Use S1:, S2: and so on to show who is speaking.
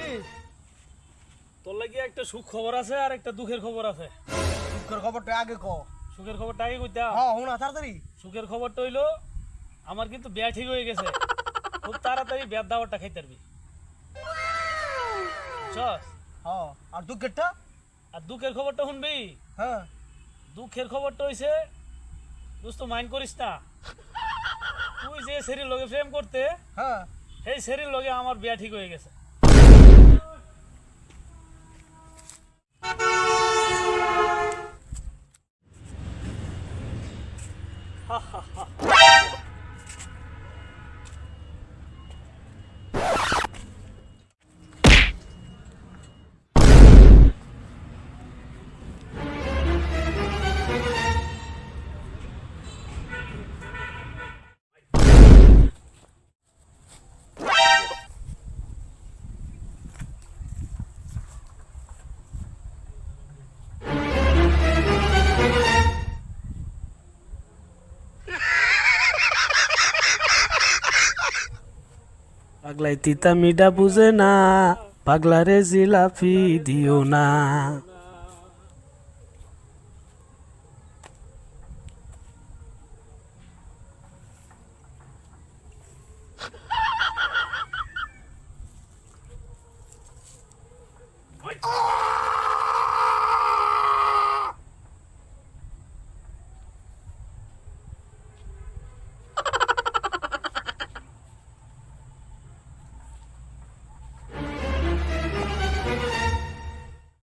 S1: জানিস তোর লাগি একটা সুখ খবর আছে আর একটা দুঃখের খবর আছে।
S2: সুখের খবরটা আগে ক।
S1: সুখের খবরটা আগে কইতা।
S2: হ্যাঁ হুনা তাড়াতাড়ি।
S1: সুখের খবরটা হইলো আমার কিন্তু বিয়া ঠিক হয়ে গেছে। খুব তাড়াতাড়ি বিয়ার দাওয়াতটা খাইতে পারবি। বুঝছস?
S2: হ্যাঁ আর দুঃখেরটা?
S1: আর দুঃখের খবরটা শুনবি?
S2: হ্যাঁ
S1: দুঃখের খবরটা হইছে দোস্ত মাইন্ড করিস না, তুই যে সেরির লগে প্রেম করতে
S2: হ্যাঁ
S1: সেই সেরির লগে আমার বিয়া ঠিক হয়ে গেছে। পাগলাই তিতা মিঠা বুঝে না, পাগলারে জিলাপি দিও না।